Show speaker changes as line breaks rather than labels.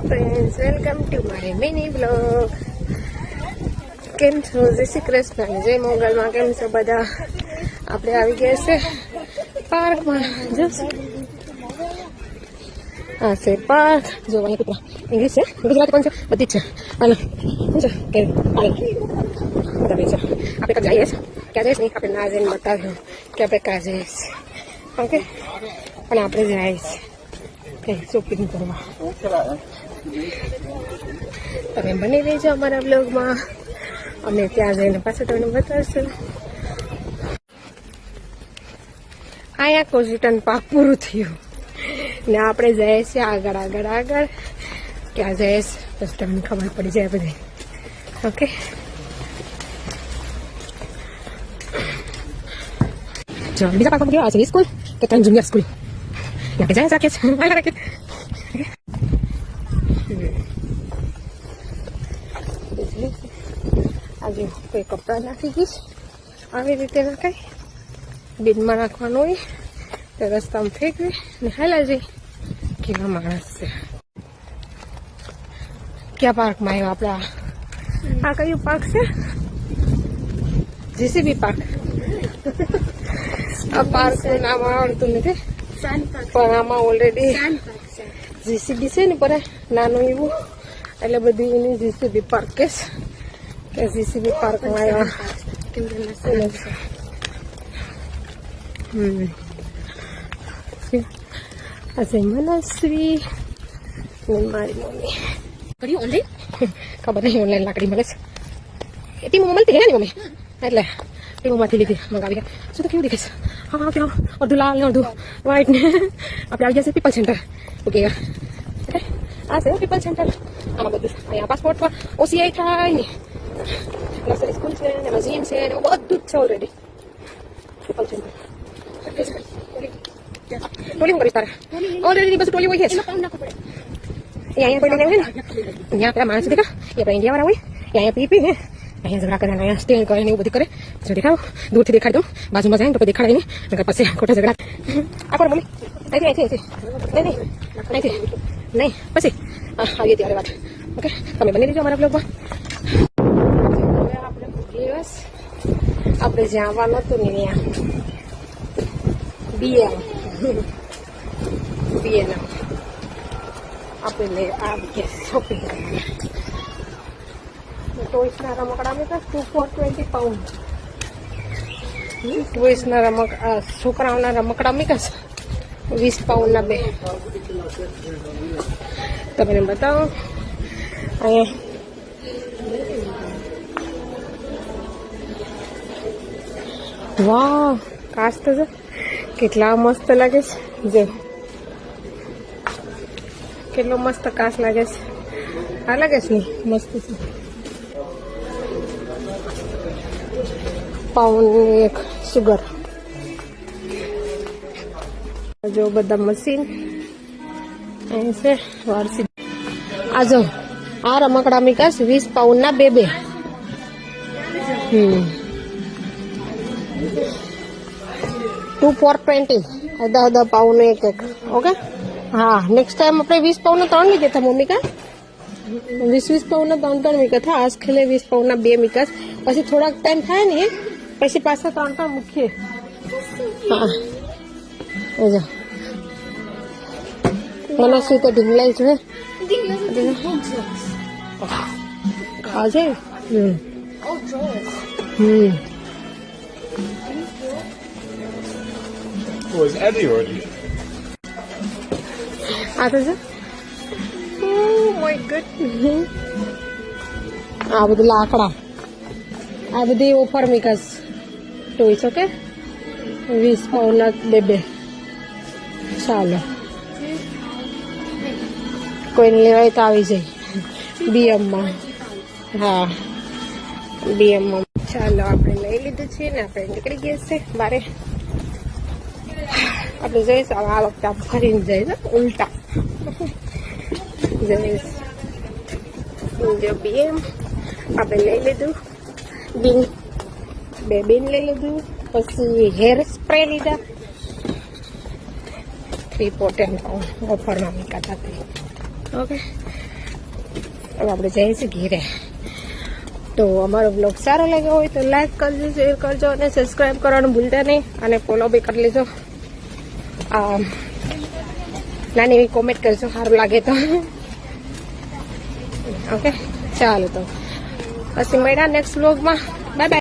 Friends, welcome to my mini blog. કેમ છો? જય શ્રી કૃષ્ણ, જય મોગલમાં. કેમ છો બધા? આપણે આવી ગયા છે પાર્કમાં. જોશું આ છે પાર્ક. જો અહીં કૂતરા ઇંગ્લિશ છે, ગુજરાતી પણ છે, બધી જ છે. હાલો શું છે કે આપણે ક્યાં જઈએ છીએ? ક્યાં જઈશ નહીં આપણે ના જઈને બતાવ્યું કે આપણે ક્યાં જઈએ છીએ. ઓકે, અને આપણે જઈએ છીએ શોપિંગ કરવા. તમે બની રહેજો અમારા બ્લોગમાં. અમે ત્યાં જઈને પાછું તમને બતાવશું. અહીંયા કોઝીટન પાર્ક પૂરું થયું ને આપણે જઈએ છીએ આગળ આગળ આગળ. ક્યાં જઈએ બસ તમને ખબર પડી જાય બધી. ઓકે, જો બીજા પાર્કમાં ગયો. આ છે સ્કૂલ કે ત્રણ જુનિયર સ્કૂલ. यहाँ पे जाए जाके આજે કોઈ કપડાં નાખી ગઈશ. આવી રીતે નાખાય, બિનમાં નાખવાનું હોય તો રસ્તામાં ફેંકવી ને હાલા જઈ. કેવા માણસ છે. ક્યાં પાર્કમાં આવ્યા આપણે? આ કયું પાર્ક છે? JCB park. આ પાર્કનું નામ આવડતું નથી પણ આમાં ઓલરેડી જીસીબી છે ને પર નાનું એવું, એટલે બધું એની જીસીબી પાર્ક કે જીસીબી પાર્કમાં આવ્યા. આજે મનશ્રી ને મારી મમ્મી કર્યું ઓનલાઈન. ખબર નહીં ઓનલાઈન લાકડી મળે છે. એ ટીમો મળતી હે ને મમ્મી, એટલે ટીમોમાંથી લીધી મંગાવી. શું તો કેવું દેખાય છે? હા કેવું અડધું લાલ ને અડધું વ્હાઈટ ને. આપણે આવી ગયા છે પીપલ સેન્ટર. ઓકે, આ છે પીપલ સેન્ટર. આમાં બધું અહીંયા પાસપોર્ટ પર ઓસીઆઈ થાય ને નર્સરી સ્કૂલ છે ને જીમ છે ને બધું જ છે ઓલરેડી. પીપલ સેન્ટર ટોલી હું કરીશ તારે? ઓલરેડી બસ ટોલી હોય છે. અહીંયા કોઈ નહીં હોય ને, અહીંયા પેલા માણસ દેખા, એ આપણા ઇન્ડિયાવાળા હોય. અહીંયા પી હે, અહીંયા ઝઘડા કરે, અહીંયા સ્ટેન્ડ કરે ને એવું બધું કરે. જો દેખાડો, દૂરથી દેખાડી દઉં, બાજુમાં જાય ને તો દેખાડાય નહીં, પછી ખોટા ઝઘડા. આ કરો મમ્મી, અહીંથી નહીં પછી આવીએ ત્યારે વાત. ઓકે, તમે બની દેજો અમારા બ્લોગમાં. હવે આપણે દિવસ આપણે જ્યાં આવવાનું હતું ને ત્યાં બીએના આપણે લઈ આવી ગયા શોપિંગ કરવા. ટોયસના રમકડા હતા 2 for £20. ટોયસના છોકરાઓના રમકડા મૂક્યા છે £20 બે. તમને બતાવો અહીંયા. વાહ, કાચ તો જો કેટલા મસ્ત લાગે છે. જો કેટલો મસ્ત કાચ લાગે છે. આ લાગે છે ને મસ્ત છે. પાઉન્ડ એક સુગર. જો બધા મશીન અહીં છે વારસી. આ જો આ રમકડા મીકાશ £20 બે. 2 for £20. £10 એક. ઓકે, હા નેક્સ્ટ ટાઈમ આપણે £20 ત્રણ મીકા હતા મમ્મી. કા £20 ત્રણ મીકા હતા. આજ ખેલે £20 બે મીકાશ. પછી થોડાક ટાઈમ થાય ને પછી પાછા ત્રણ મૂકીએ. હા જો મનસ્વી તો ઢીંગલાઈ છે. હા છે.
Was Eddie already?
આ તો છે. Oh my God. આ બધું લાકડા, આ બધી ઓફર મીકસ ટોયસ. ઓકે, £20 બે. ચાલો, કોઈને લેવાય તો આવી જાય બીએમમાં. હા બીએમમાં. ચાલો, આપણે લઈ લીધું છે ને આપણે નીકળી ગયા છે બારે. આપણે જઈશ આ વખતે આપણે ફરીને જઈશ ઉલટા જઈશ. જો બીએમ આપણે લઈ લીધું, બે બીન લઈ લીધું, પછી હેર સ્પ્રે લીધા £3 for £10 ઓફરમાં મૂકાતા. ઓકે, હવે આપણે જઈએ છીએ ઘેરે. તો અમારો બ્લોગ સારો લાગ્યો હોય તો લાઈક કરજો, શેર કરજો અને સબસ્ક્રાઈબ કરવાનું ભૂલતા નહીં. અને ફોલો બી કરી લેજો. નાની એવી કોમેન્ટ કરજો સારું લાગે તો. ઓકે ચાલો તો પછી મળ્યા નેક્સ્ટ બ્લોગમાં. Bye bye.